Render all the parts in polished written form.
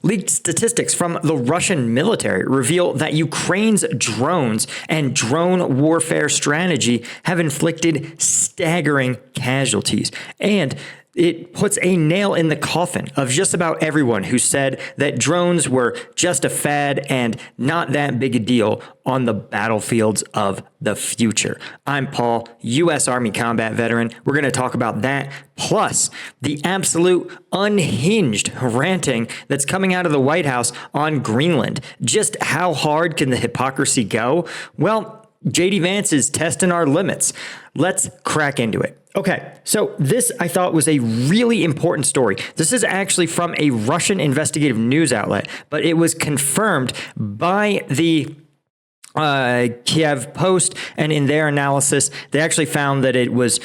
Leaked statistics from the Russian military reveal that Ukraine's drones and drone warfare strategy have inflicted staggering casualties. And it puts a nail in the coffin of just about everyone who said that drones were just a fad and not that big a deal on the battlefields of the future. I'm Paul, U.S. Army combat veteran. We're going to talk about that, plus the absolute unhinged ranting that's coming out of the White House on Greenland. Just how hard can the hypocrisy go? Well, JD Vance is testing our limits. Let's crack into it. Okay, so this I thought was a really important story. This is actually from a Russian investigative news outlet, but it was confirmed by the Kiev Post, and in their analysis, they actually found that it was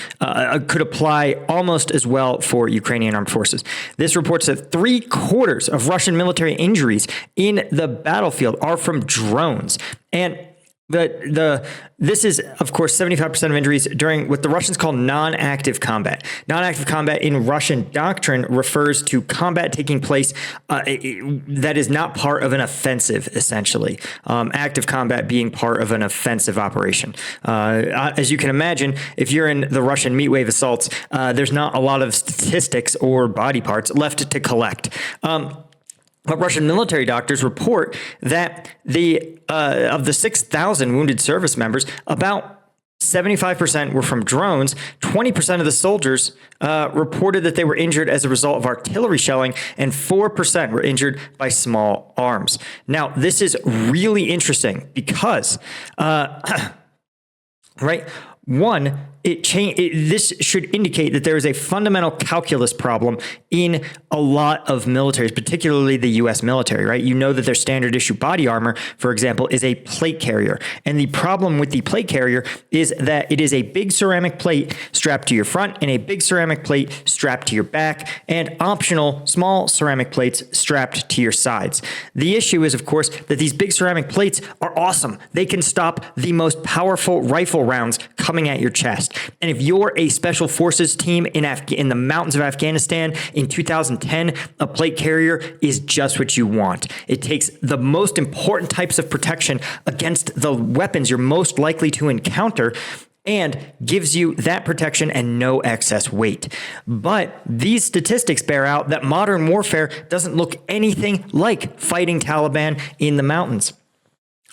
could apply almost as well for Ukrainian armed forces. This reports that 3/4 of Russian military injuries in the battlefield are from drones, and this is, of course, 75% of injuries during what the Russians call non-active combat. Non-active combat in Russian doctrine refers to combat taking place that is not part of an offensive, essentially. Active combat being part of an offensive operation. As you can imagine, if you're in the Russian meat wave assaults, there's not a lot of statistics or body parts left to collect. But Russian military doctors report that of the 6,000 wounded service members, about 75% were from drones. 20% of the soldiers reported that they were injured as a result of artillery shelling, and 4% were injured by small arms. Now, this is really interesting because, right? One, this should indicate that there is a fundamental calculus problem in a lot of militaries, particularly the U.S. military, right? You know that their standard issue body armor, for example, is a plate carrier. And the problem with the plate carrier is that it is a big ceramic plate strapped to your front and a big ceramic plate strapped to your back, and optional small ceramic plates strapped to your sides. The issue is, of course, that these big ceramic plates are awesome. They can stop the most powerful rifle rounds coming at your chest. And if you're a special forces team in the mountains of Afghanistan in 2010, a plate carrier is just what you want. It takes the most important types of protection against the weapons you're most likely to encounter and gives you that protection and no excess weight. But these statistics bear out that modern warfare doesn't look anything like fighting Taliban in the mountains.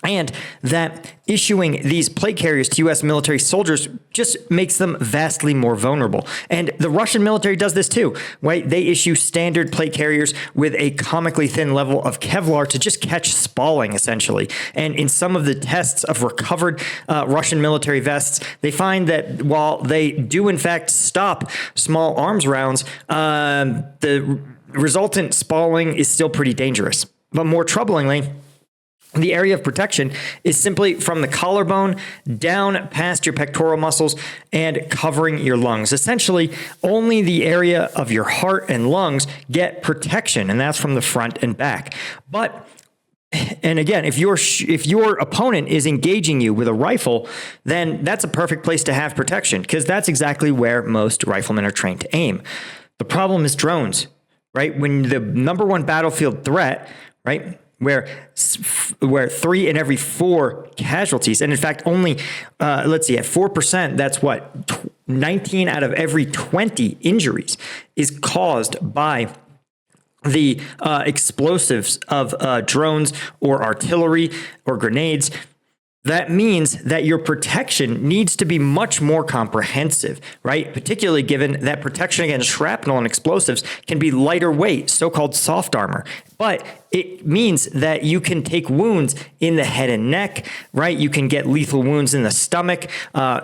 And that issuing these plate carriers to U.S. military soldiers just makes them vastly more vulnerable. And the Russian military does this too, right? They issue standard plate carriers with a comically thin level of Kevlar to just catch spalling, essentially. And in some of the tests of recovered Russian military vests, they find that while they do in fact stop small arms rounds, the resultant spalling is still pretty dangerous. But more troublingly, the area of protection is simply from the collarbone down past your pectoral muscles and covering your lungs. Essentially, only the area of your heart and lungs get protection, and that's from the front and back. And again, if your opponent is engaging you with a rifle, then that's a perfect place to have protection, because that's exactly where most riflemen are trained to aim. The problem is drones, right? When the number one battlefield threat, right, where 3 in every 4 casualties, and in fact only, at 4%, that's what, 19 out of every 20 injuries is caused by the explosives of drones or artillery or grenades. That means that your protection needs to be much more comprehensive, right? Particularly given that protection against shrapnel and explosives can be lighter weight, so-called soft armor. But it means that you can take wounds in the head and neck, right? You can get lethal wounds in the stomach,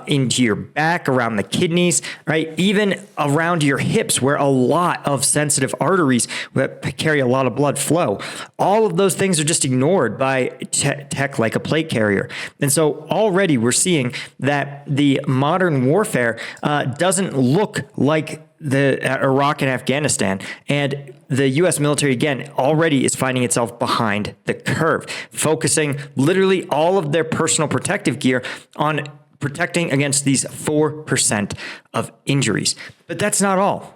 into your back, around the kidneys, right? Even around your hips, where a lot of sensitive arteries that carry a lot of blood flow. All of those things are just ignored by tech like a plate carrier. And so already we're seeing that the modern warfare doesn't look like the Iraq and Afghanistan, and the U.S. military, again, already is finding itself behind the curve, focusing literally all of their personal protective gear on protecting against these 4% of injuries. But that's not all.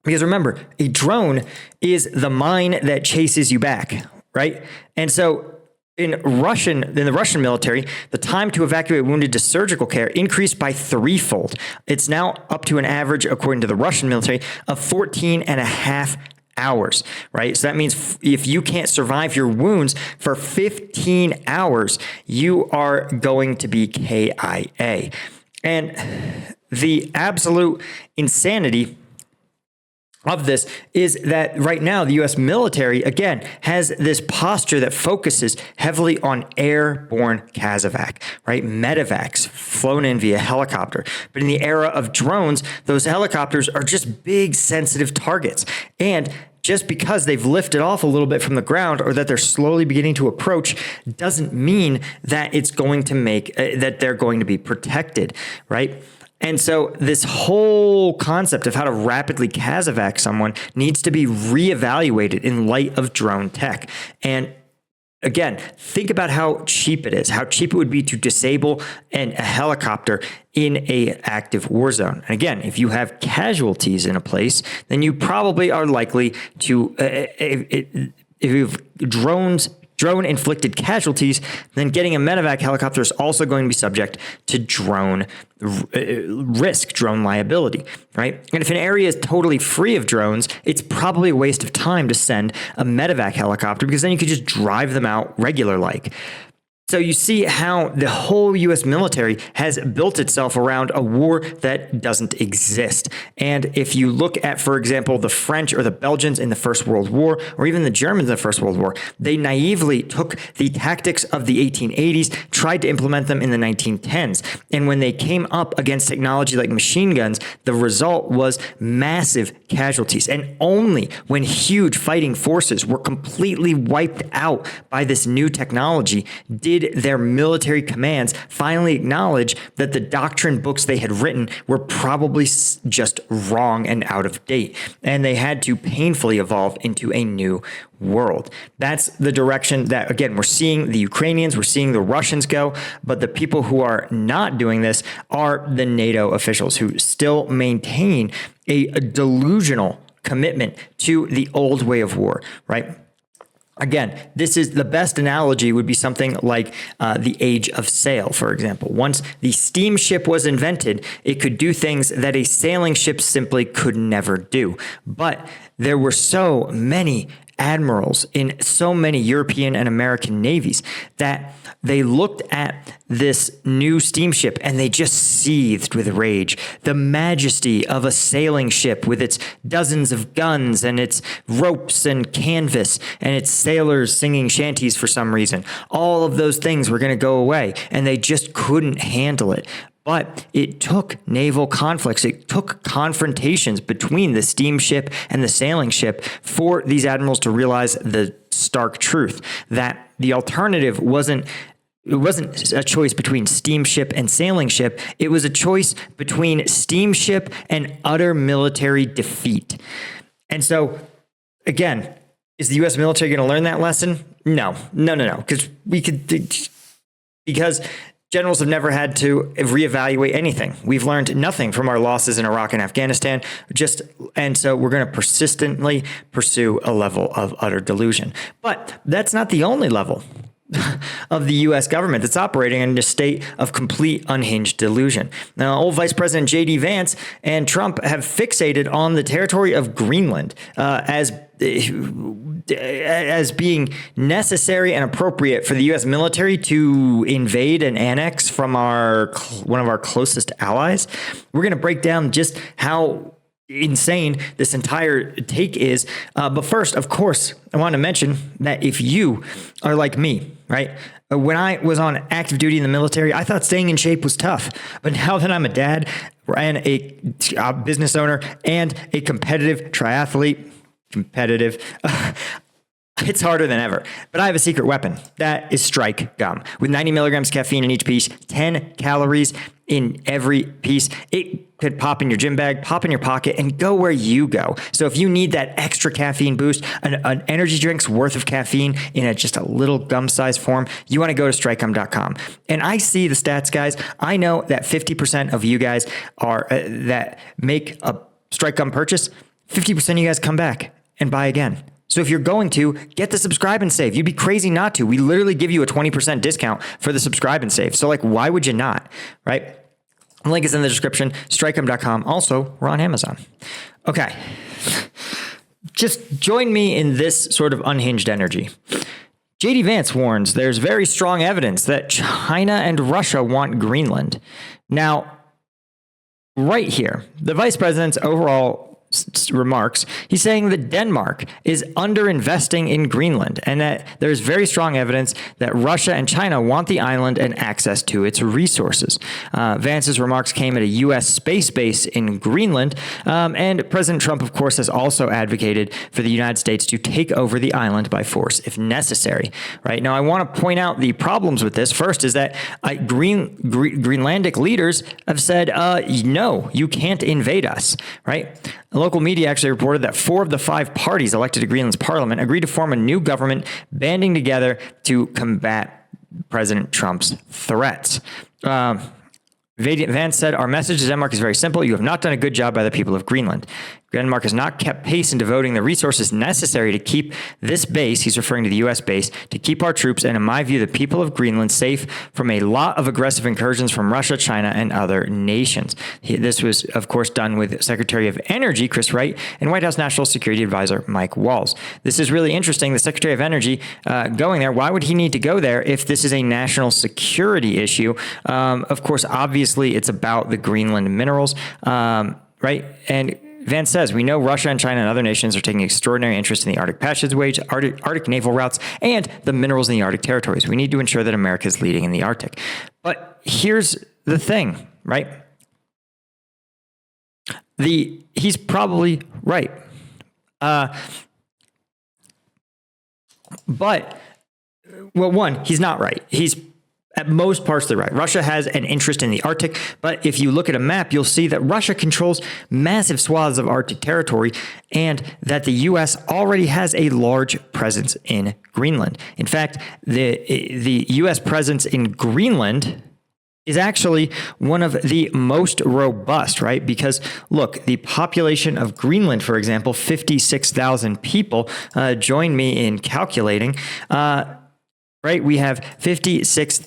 Because remember, a drone is the mine that chases you back, right? And so in the Russian military, the time to evacuate wounded to surgical care increased by threefold. It's now up to an average, according to the Russian military, of 14 and a half hours, right? So that means if you can't survive your wounds for 15 hours, you are going to be KIA. And the absolute insanity of this is that right now the U.S. military, again, has this posture that focuses heavily on airborne CASEVAC, right? Medevacs flown in via helicopter. But in the era of drones, those helicopters are just big, sensitive targets. And just because they've lifted off a little bit from the ground or that they're slowly beginning to approach doesn't mean that it's going to make that they're going to be protected, right? And so this whole concept of how to rapidly CASEVAC someone needs to be reevaluated in light of drone tech. And again, think about how cheap it is, how cheap it would be to disable a helicopter in a active war zone. And again, if you have casualties in a place, then you probably are likely to, if you have drone-inflicted casualties, then getting a medevac helicopter is also going to be subject to drone risk, drone liability, right? And if an area is totally free of drones, it's probably a waste of time to send a medevac helicopter because then you could just drive them out regular-like. So you see how the whole U.S. military has built itself around a war that doesn't exist. And if you look at, for example, the French or the Belgians in the First World War, or even the Germans in the First World War, they naively took the tactics of the 1880s, tried to implement them in the 1910s. And when they came up against technology like machine guns, the result was massive casualties. And only when huge fighting forces were completely wiped out by this new technology did their military commands finally acknowledge that the doctrine books they had written were probably just wrong and out of date. And they had to painfully evolve into a new world. That's the direction that, again, we're seeing the Ukrainians, we're seeing the Russians go, but the people who are not doing this are the NATO officials who still maintain a delusional commitment to the old way of war, right? Again, this is the best analogy would be something like the age of sail, for example. Once the steamship was invented, it could do things that a sailing ship simply could never do. But there were so many admirals in so many European and American navies that they looked at this new steamship and they just seethed with rage. The majesty of a sailing ship with its dozens of guns and its ropes and canvas and its sailors singing shanties for some reason. All of those things were going to go away and they just couldn't handle it. But it took naval conflicts, it took confrontations between the steamship and the sailing ship for these admirals to realize the stark truth that the alternative wasn't a choice between steamship and sailing ship. It was a choice between steamship and utter military defeat. And so, again, is the U.S. military going to learn that lesson? No. Because generals have never had to reevaluate anything. We've learned nothing from our losses in Iraq and Afghanistan, and so we're going to persistently pursue a level of utter delusion. But that's not the only level of the U.S. government that's operating in a state of complete unhinged delusion. Now, old Vice President J.D. Vance and Trump have fixated on the territory of Greenland as being necessary and appropriate for the U.S. military to invade and annex from one of our closest allies. We're going to break down just how insane this entire take is. But first, of course, I want to mention that if you are like me, right? When I was on active duty in the military, I thought staying in shape was tough. But now that I'm a dad and a business owner and a competitive triathlete, it's harder than ever. But I have a secret weapon. That is Strike Gum. With 90 milligrams caffeine in each piece, 10 calories in every piece. It could pop in your gym bag, pop in your pocket, and go where you go. So if you need that extra caffeine boost, an energy drink's worth of caffeine in just a little gum-sized form, you want to go to strikegum.com. And I see the stats, guys. I know that 50% of you guys are that make a Strike Gum purchase, 50% of you guys come back and buy again. So if you're going to, get the subscribe and save. You'd be crazy not to. We literally give you a 20% discount for the subscribe and save. So like, why would you not, right? The link is in the description, strike'em.com. Also, we're on Amazon. Okay. Just join me in this sort of unhinged energy. JD Vance warns there's very strong evidence that China and Russia want Greenland. Now, right here, the vice president's overall remarks, he's saying that Denmark is underinvesting in Greenland and that there's very strong evidence that Russia and China want the island and access to its resources. Vance's remarks came at a U.S. space base in Greenland, and President Trump, of course, has also advocated for the United States to take over the island by force if necessary. Right now, I want to point out the problems with this. First is that Greenlandic leaders have said, no, you can't invade us, right? Local media actually reported that 4 of the 5 parties elected to Greenland's parliament agreed to form a new government, banding together to combat President Trump's threats. Vance said, our message to Denmark is very simple. You have not done a good job by the people of Greenland. Denmark has not kept pace in devoting the resources necessary to keep this base, he's referring to the U.S. base, to keep our troops and, in my view, the people of Greenland safe from a lot of aggressive incursions from Russia, China, and other nations. This was, of course, done with Secretary of Energy, Chris Wright, and White House National Security Advisor, Mike Waltz. This is really interesting. The Secretary of Energy going there, why would he need to go there if this is a national security issue? Of course, obviously, it's about the Greenland minerals, right? And Vance says, we know Russia and China and other nations are taking extraordinary interest in the Arctic passageways, Arctic naval routes, and the minerals in the Arctic territories. We need to ensure that America is leading in the Arctic. But here's the thing, right? He's probably right. But, well, one, he's not right. He's at most partially right. Russia has an interest in the Arctic, but if you look at a map, you'll see that Russia controls massive swaths of Arctic territory and that the U.S. already has a large presence in Greenland. In fact, the U.S. presence in Greenland is actually one of the most robust, right? Because look, the population of Greenland, for example, 56,000 people, join me in calculating, right? We have 56,000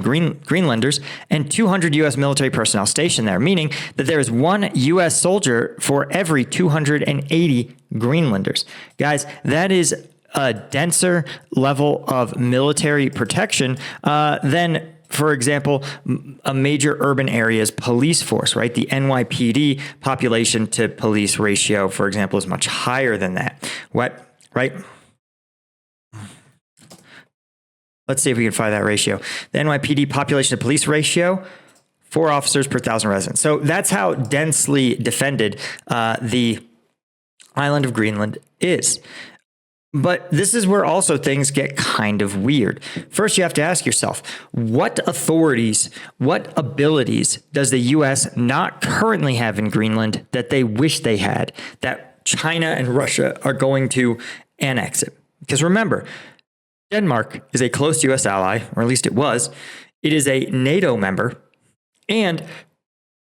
Greenlanders and 200 U.S. military personnel stationed there, meaning that there is 1 U.S. soldier for every 280 Greenlanders. Guys, that is a denser level of military protection than, for example, a major urban area's police force, right? The NYPD population to police ratio, for example, is much higher than that. What, right? Let's see if we can find that ratio. The NYPD population to police ratio, 4 officers per 1,000 residents. So that's how densely defended the island of Greenland is. But this is where also things get kind of weird. First, you have to ask yourself, what authorities, what abilities does the U.S. not currently have in Greenland that they wish they had, that China and Russia are going to annex it? Because remember, Denmark is a close U.S. ally, or at least it was. It is a NATO member, and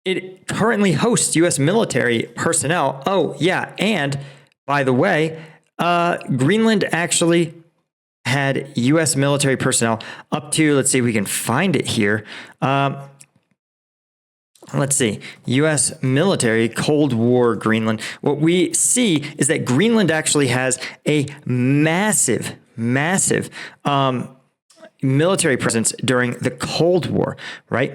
it currently hosts U.S. military personnel. Oh, yeah, and by the way, Greenland actually had U.S. military personnel up to, let's see if we can find it here. Let's see, U.S. military, Cold War Greenland. What we see is that Greenland actually has a massive military presence during the Cold War, right?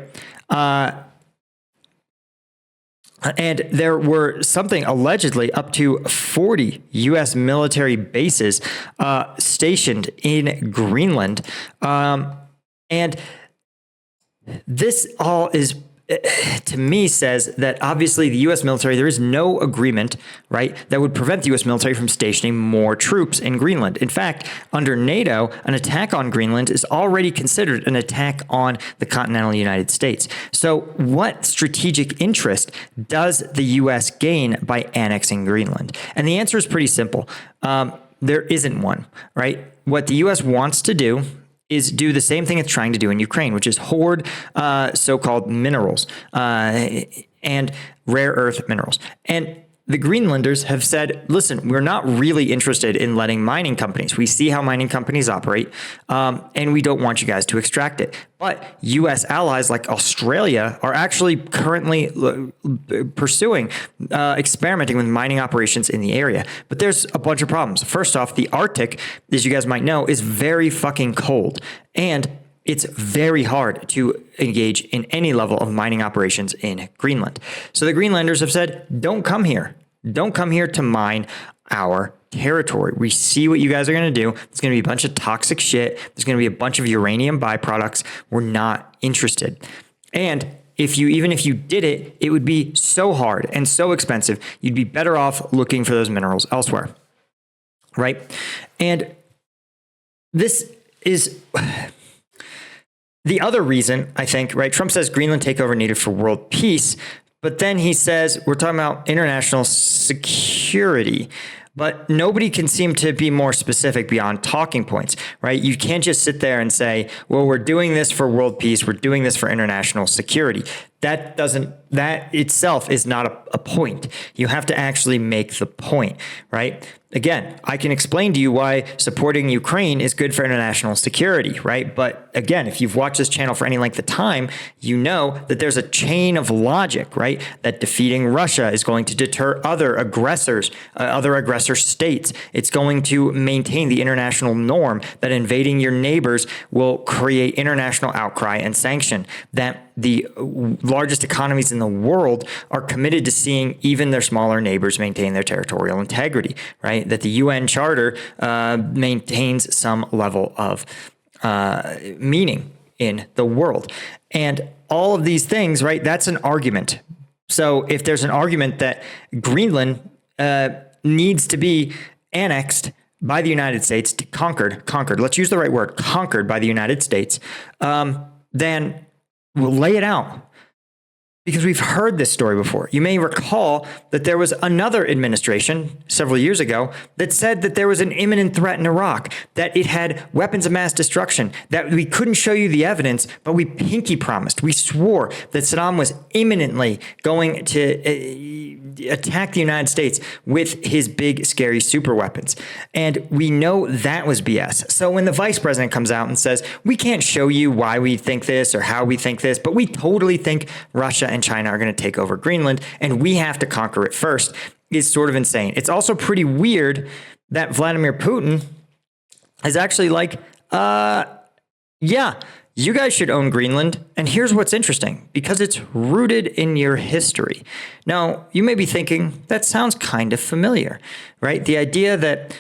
And there were something allegedly up to 40 U.S. military bases stationed in Greenland. And this all is, to me, says that obviously the U.S. military, there is no agreement, right, that would prevent the U.S. military from stationing more troops in Greenland. In fact, under NATO, an attack on Greenland is already considered an attack on the continental United States. So what strategic interest does the U.S. gain by annexing Greenland? And the answer is pretty simple. There isn't one, right? What the U.S. wants to do is do the same thing it's trying to do in Ukraine, which is hoard so-called minerals and rare earth minerals. And the Greenlanders have said, listen, we're not really interested in letting mining companies. We see how mining companies operate, and we don't want you guys to extract it. But U.S. allies like Australia are actually currently pursuing, experimenting with mining operations in the area. But there's a bunch of problems. First off, the Arctic, as you guys might know, is very fucking cold. And it's very hard to engage in any level of mining operations in Greenland. So the Greenlanders have said, don't come here. Don't come here to mine our territory. We see what you guys are going to do. There's going to be a bunch of toxic shit. There's going to be a bunch of uranium byproducts. We're not interested. And even if you did it, it would be so hard and so expensive. You'd be better off looking for those minerals elsewhere. Right? And this is the other reason, I think, right? Trump says Greenland takeover needed for world peace, but then he says we're talking about international security. But nobody can seem to be more specific beyond talking points, right? You can't just sit there and say, well, we're doing this for world peace. We're doing this for international security. That itself is not a point. You have to actually make the point, right? Again, I can explain to you why supporting Ukraine is good for international security, right? But again, if you've watched this channel for any length of time, you know that there's a chain of logic, right? That defeating Russia is going to deter other aggressors, other aggressor states. It's going to maintain the international norm that invading your neighbors will create international outcry and sanction. That the largest economies in the world are committed to seeing even their smaller neighbors maintain their territorial integrity, right? That the UN Charter maintains some level of meaning in the world. And all of these things, right? That's an argument. So if there's an argument that Greenland needs to be annexed by the United States, conquered, let's use the right word, conquered by the United States, then we'll lay it out. Because we've heard this story before. You may recall that there was another administration several years ago that said that there was an imminent threat in Iraq, that it had weapons of mass destruction, that we couldn't show you the evidence, but we pinky promised, we swore that Saddam was imminently going to attack the United States with his big, scary super weapons. And we know that was BS. So when the vice president comes out and says, we can't show you why we think this or how we think this, but we totally think Russia and China are going to take over Greenland and we have to conquer it first, is sort of insane. It's also pretty weird that Vladimir Putin is actually like, yeah, you guys should own Greenland. And here's what's interesting, because it's rooted in your history. Now, you may be thinking, that sounds kind of familiar, right? The idea that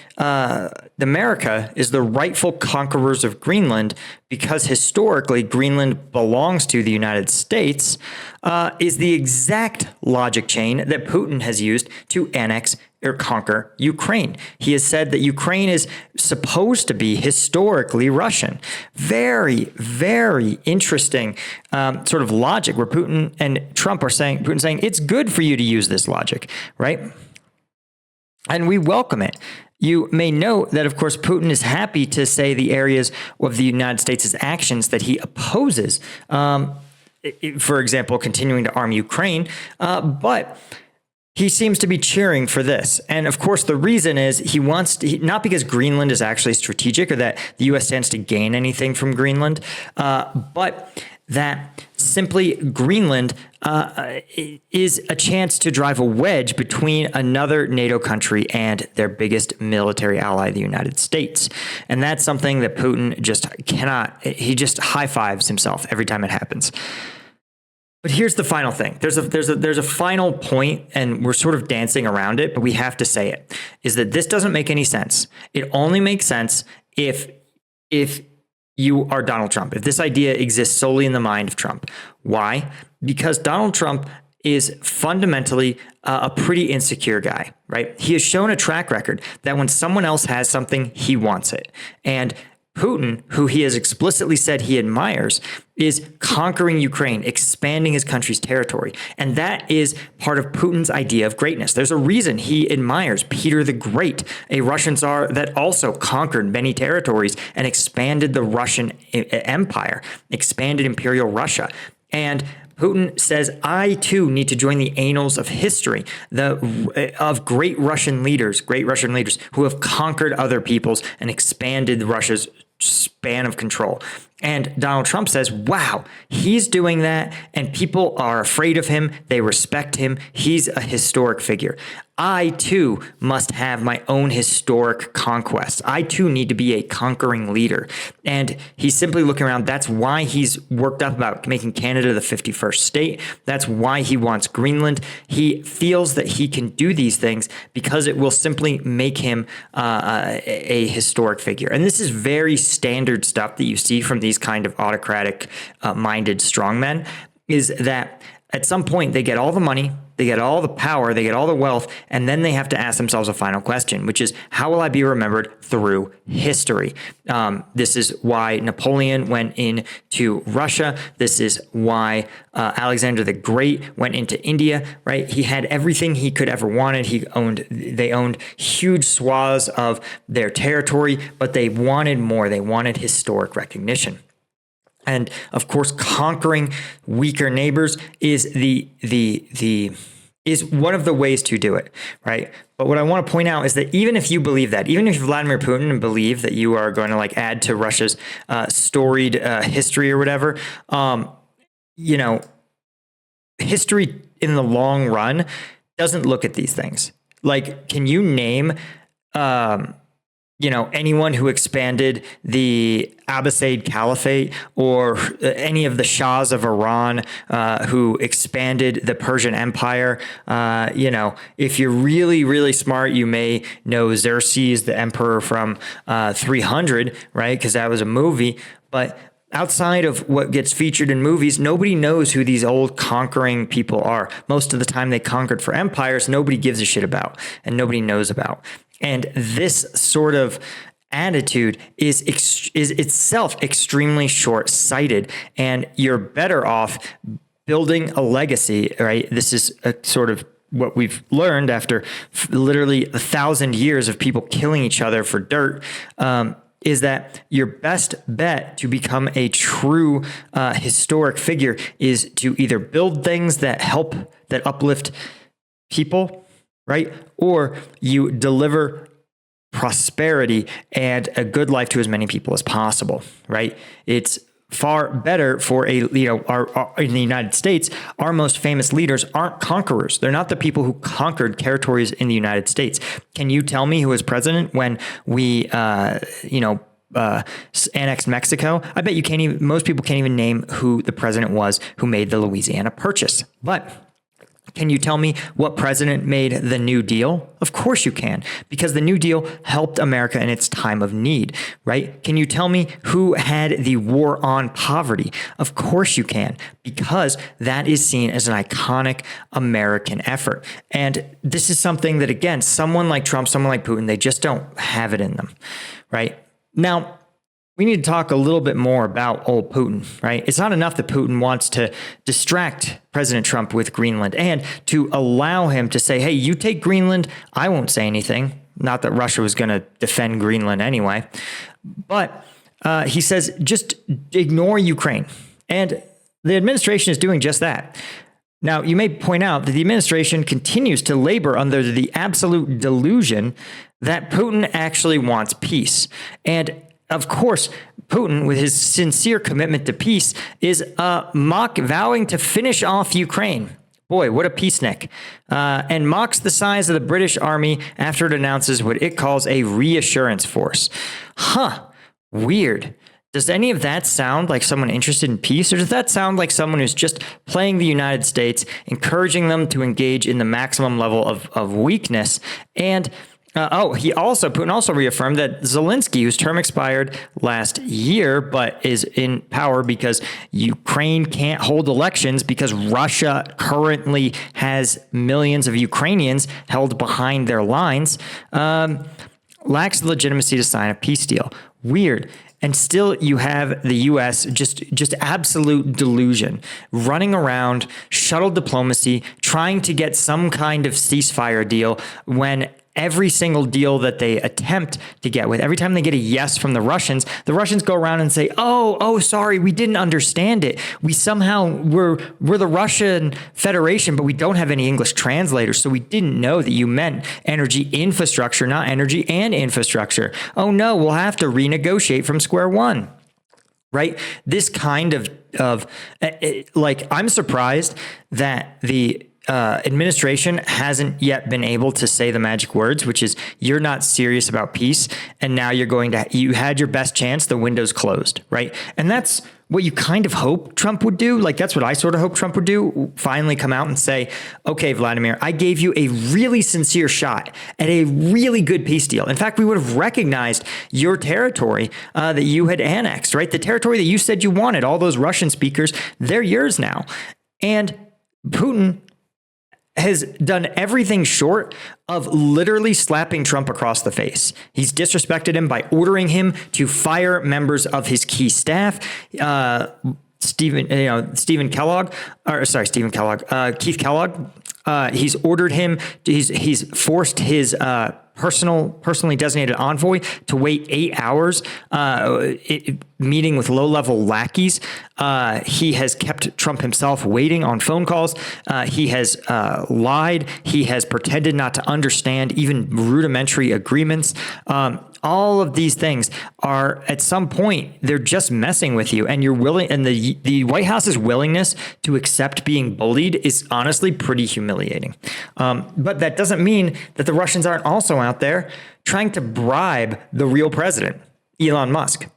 America is the rightful conquerors of Greenland because historically Greenland belongs to the United States is the exact logic chain that Putin has used to annex or conquer Ukraine. He has said that Ukraine is supposed to be historically Russian. Very, very interesting sort of logic where Putin and Trump are saying, Putin's saying, it's good for you to use this logic, right? And we welcome it. You may note that, of course, Putin is happy to say the areas of the United States' actions that he opposes. For example, continuing to arm Ukraine, but he seems to be cheering for this. And of course, the reason is he wants to, not because Greenland is actually strategic or that the U.S. stands to gain anything from Greenland, but that simply Greenland is a chance to drive a wedge between another NATO country and their biggest military ally, the United States. And that's something that Putin just cannot, he just high fives himself every time it happens. But here's the final thing. There's a final point, and we're sort of dancing around it, but we have to say it, is that this doesn't make any sense. It only makes sense if you are Donald Trump, if this idea exists solely in the mind of Trump. Why? Because Donald Trump is fundamentally a pretty insecure guy, right? He has shown a track record that when someone else has something, he wants it. And Putin, who he has explicitly said he admires, is conquering Ukraine, expanding his country's territory. And that is part of Putin's idea of greatness. There's a reason he admires Peter the Great, a Russian Tsar that also conquered many territories and expanded the Russian Empire, expanded Imperial Russia. And Putin says, I too need to join the annals of history, of great Russian leaders who have conquered other peoples and expanded Russia's span of control. And Donald Trump says, wow, he's doing that and people are afraid of him. They respect him. He's a historic figure. I too must have my own historic conquests. I too need to be a conquering leader. And he's simply looking around. That's why he's worked up about making Canada the 51st state. That's why he wants Greenland. He feels that he can do these things because it will simply make him a historic figure. And this is very standard stuff that you see from these kind of autocratic minded strongmen, is that at some point they get all the money, they get all the power, they get all the wealth, and then they have to ask themselves a final question, which is, how will I be remembered through history? This is why Napoleon went into Russia. This is why Alexander the Great went into India, right? He had everything he could ever wanted. They owned huge swaths of their territory, but they wanted more. They wanted historic recognition. And of course, conquering weaker neighbors is is one of the ways to do it, right? But what I want to point out is that even if you believe that, even if you're Vladimir Putin and believe that you are going to like add to Russia's storied history or whatever, history in the long run doesn't look at these things. Like, can you name anyone who expanded the Abbasid Caliphate or any of the Shahs of Iran who expanded the Persian Empire? If you're really, really smart, you may know Xerxes, the emperor from 300, right? Because that was a movie. But outside of what gets featured in movies, nobody knows who these old conquering people are. Most of the time they conquered for empires nobody gives a shit about and nobody knows about. And this sort of attitude is itself extremely short-sighted, and you're better off building a legacy, right? This is a sort of what we've learned after literally 1,000 years of people killing each other for dirt, is that your best bet to become a true historic figure is to either build things that uplift people, right? Or you deliver prosperity and a good life to as many people as possible, right? It's far better for in the United States, our most famous leaders aren't conquerors. They're not the people who conquered territories in the United States. Can you tell me who was president when we, annexed Mexico? I bet most people can't even name who the president was who made the Louisiana Purchase. But can you tell me what president made the New Deal? Of course you can, because the New Deal helped America in its time of need, right? Can you tell me who had the war on poverty? Of course you can, because that is seen as an iconic American effort. And this is something that, again, someone like Trump, someone like Putin, they just don't have it in them, right? Now, we need to talk a little bit more about old Putin, right? It's not enough that Putin wants to distract President Trump with Greenland and to allow him to say, hey, you take Greenland, I won't say anything. Not that Russia was going to defend Greenland anyway. But he says, just ignore Ukraine. And the administration is doing just that. Now, you may point out that the administration continues to labor under the absolute delusion that Putin actually wants peace. And of course, Putin, with his sincere commitment to peace, is vowing to finish off Ukraine. Boy, what a peacenik. And mocks the size of the British army after it announces what it calls a reassurance force. Weird. Does any of that sound like someone interested in peace, or does that sound like someone who's just playing the United States, encouraging them to engage in the maximum level of weakness? And Putin also reaffirmed that Zelensky, whose term expired last year, but is in power because Ukraine can't hold elections because Russia currently has millions of Ukrainians held behind their lines, lacks the legitimacy to sign a peace deal. Weird. And still you have the U.S. just absolute delusion, running around, shuttle diplomacy, trying to get some kind of ceasefire deal when every single deal that they attempt to get with, every time they get a yes from the Russians go around and say, oh, sorry, we didn't understand it. We somehow, we're the Russian Federation, but we don't have any English translators, so we didn't know that you meant energy infrastructure, not energy and infrastructure. Oh no, we'll have to renegotiate from square one. Right? This kind of like, I'm surprised that the administration hasn't yet been able to say the magic words, which is, you're not serious about peace, and now you had your best chance, the window's closed, right? And that's what you kind of hope Trump would do. Like, that's what I sort of hope Trump would do, finally come out and say, okay, Vladimir, I gave you a really sincere shot at a really good peace deal. In fact, we would have recognized your territory that you had annexed, right? The territory that you said you wanted, all those Russian speakers, they're yours now. And Putin has done everything short of literally slapping Trump across the face. He's disrespected him by ordering him to fire members of his key staff. Keith Kellogg. He's ordered him. He's forced his personally designated envoy to wait 8 hours, meeting with low-level lackeys. He has kept Trump himself waiting on phone calls. He has lied. He has pretended not to understand even rudimentary agreements. All of these things are, at some point, they're just messing with you, and you're willing. And the White House's willingness to accept being bullied is honestly pretty humiliating. But that doesn't mean that the Russians aren't also out there trying to bribe the real president, Elon Musk.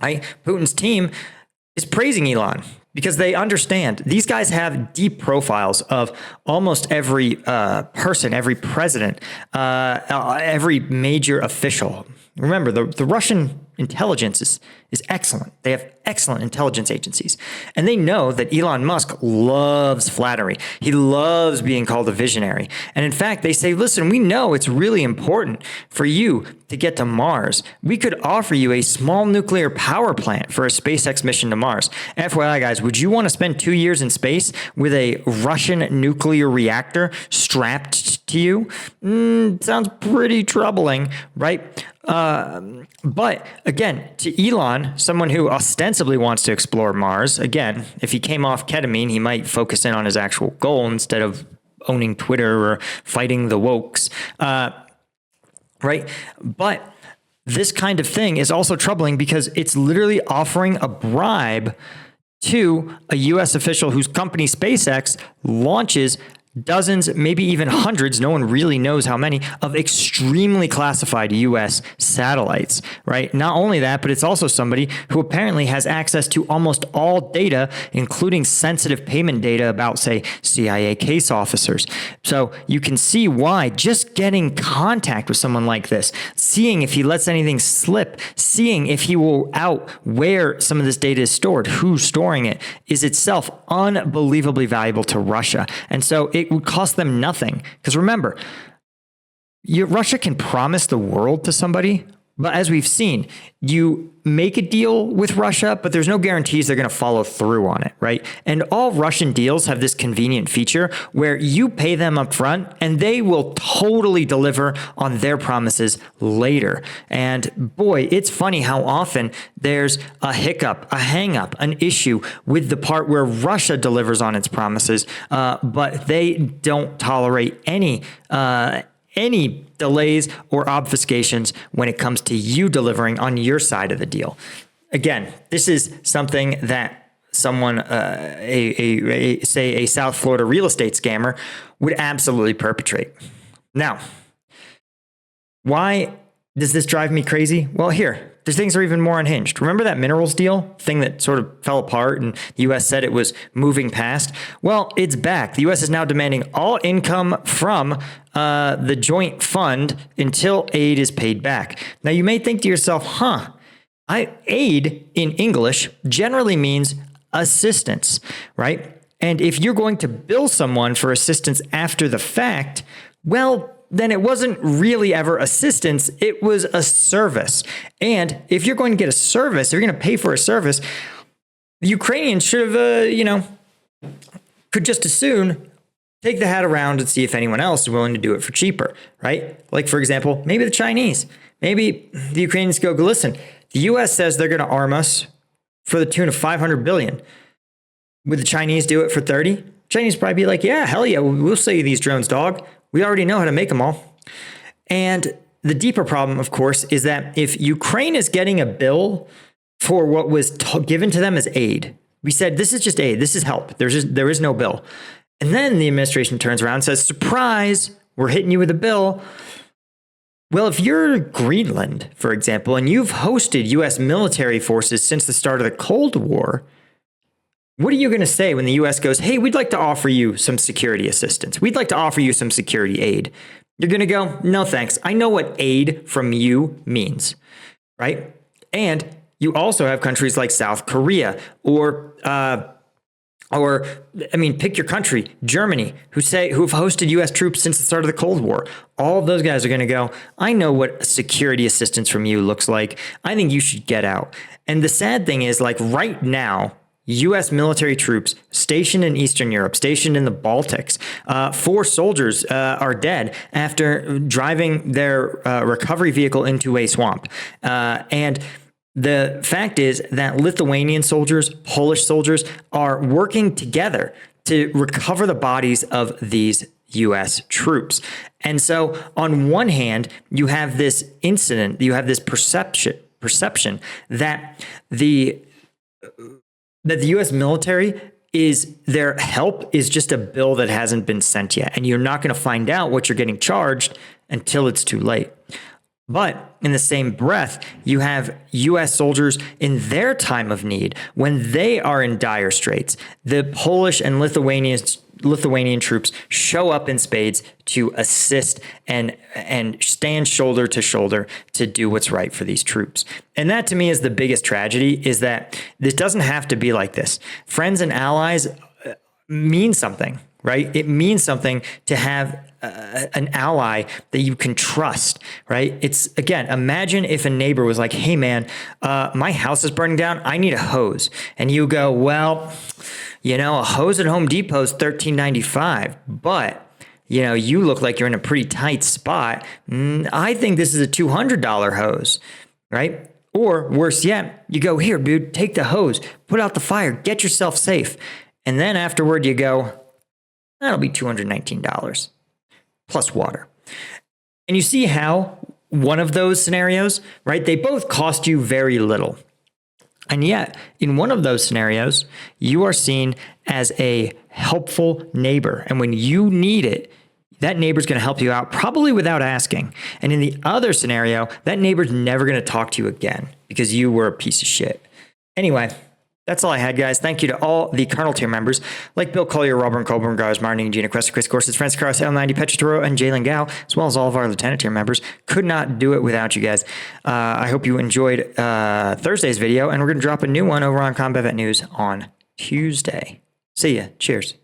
Putin's team is praising Elon because they understand these guys have deep profiles of almost every person, every president, every major official. Remember, the Russian intelligence is excellent. They have excellent intelligence agencies. And they know that Elon Musk loves flattery. He loves being called a visionary. And in fact, they say, listen, we know it's really important for you to get to Mars. We could offer you a small nuclear power plant for a SpaceX mission to Mars. FYI, guys, would you want to spend 2 years in space with a Russian nuclear reactor strapped to you? Sounds pretty troubling, right? But again, to Elon, someone who ostensibly wants to explore Mars, again, if he came off ketamine, he might focus in on his actual goal instead of owning Twitter or fighting the wokes, right? But this kind of thing is also troubling because it's literally offering a bribe to a U.S. official whose company SpaceX launches dozens, maybe even hundreds, no one really knows how many, of extremely classified U.S. satellites, right? Not only that, but it's also somebody who apparently has access to almost all data, including sensitive payment data about, say, CIA case officers. So you can see why just getting contact with someone like this, seeing if he lets anything slip, seeing if he will out where some of this data is stored, who's storing it, is itself unbelievably valuable to Russia. And so it would cost them nothing. Because remember, Russia can promise the world to somebody, but as we've seen, you make a deal with Russia, but there's no guarantees they're going to follow through on it, right? And all Russian deals have this convenient feature where you pay them up front and they will totally deliver on their promises later. And boy, it's funny how often there's a hiccup, a hang-up, an issue with the part where Russia delivers on its promises, but they don't tolerate any delays or obfuscations when it comes to you delivering on your side of the deal. Again, this is something that someone, say a South Florida real estate scammer, would absolutely perpetrate. Now, why does this drive me crazy? Well, there's things that are even more unhinged. Remember that minerals deal thing that sort of fell apart and the U.S. said it was moving past? Well, it's back. The U.S. is now demanding all income from the joint fund until aid is paid back. Now, you may think to yourself, aid in English generally means assistance, right? And if you're going to bill someone for assistance after the fact, well, then it wasn't really ever assistance, it was a service. And if you're going to get a service, you're going to pay for a service, the Ukrainians should have, could just as soon take the hat around and see if anyone else is willing to do it for cheaper, right? Like, for example, maybe the Chinese, maybe the Ukrainians go, listen, the US says they're going to arm us for the tune of 500 billion. Would the Chinese do it for 30? Chinese probably be like, yeah, hell yeah, we'll sell you these drones, dog. We already know how to make them all. And the deeper problem, of course, is that if Ukraine is getting a bill for what was given to them as aid, we said, this is just aid, this is help, there is no bill. And then the administration turns around and says, surprise, we're hitting you with a bill. Well, if you're Greenland, for example, and you've hosted US military forces since the start of the Cold War, what are you going to say when the US goes, hey, we'd like to offer you some security assistance. We'd like to offer you some security aid. You're going to go, no, thanks. I know what aid from you means, right? And you also have countries like South Korea or pick your country, Germany, who've hosted US troops since the start of the Cold War. All of those guys are going to go, I know what security assistance from you looks like. I think you should get out. And the sad thing is, like, right now, U.S. military troops stationed in Eastern Europe, stationed in the Baltics. 4 soldiers are dead after driving their recovery vehicle into a swamp. And the fact is that Lithuanian soldiers, Polish soldiers are working together to recover the bodies of these U.S. troops. And so on one hand, you have this incident, you have this perception that the U.S. military their help is just a bill that hasn't been sent yet. And you're not going to find out what you're getting charged until it's too late. But in the same breath, you have U.S. soldiers in their time of need, when they are in dire straits. The Polish and Lithuanian troops show up in spades to assist and stand shoulder to shoulder to do what's right for these troops. And that, to me, is the biggest tragedy, is that this doesn't have to be like this. Friends and allies mean something, right? It means something to have an ally that you can trust, right? It's, again, imagine if a neighbor was like, hey man, my house is burning down, I need a hose. And you go, well, a hose at Home Depot is $13.95, but you look like you're in a pretty tight spot. I think this is a $200 hose, right? Or worse yet, you go, here, dude, take the hose, put out the fire, get yourself safe. And then afterward you go, that'll be $219 plus water. And you see how one of those scenarios, right? They both cost you very little. And yet, in one of those scenarios, you are seen as a helpful neighbor. And when you need it, that neighbor's going to help you out, probably without asking. And in the other scenario, that neighbor's never going to talk to you again because you were a piece of shit. Anyway, that's all I had, guys. Thank you to all the Colonel tier members, like Bill Collier, Robert Colburn, Gars, Martin, Gina Cresta, Chris Corsett, Francis Carlos, L90, Petra Toro, and Jalen Gao, as well as all of our Lieutenant tier members. Could not do it without you guys. I hope you enjoyed Thursday's video, and we're going to drop a new one over on Combat Vet News on Tuesday. See ya. Cheers.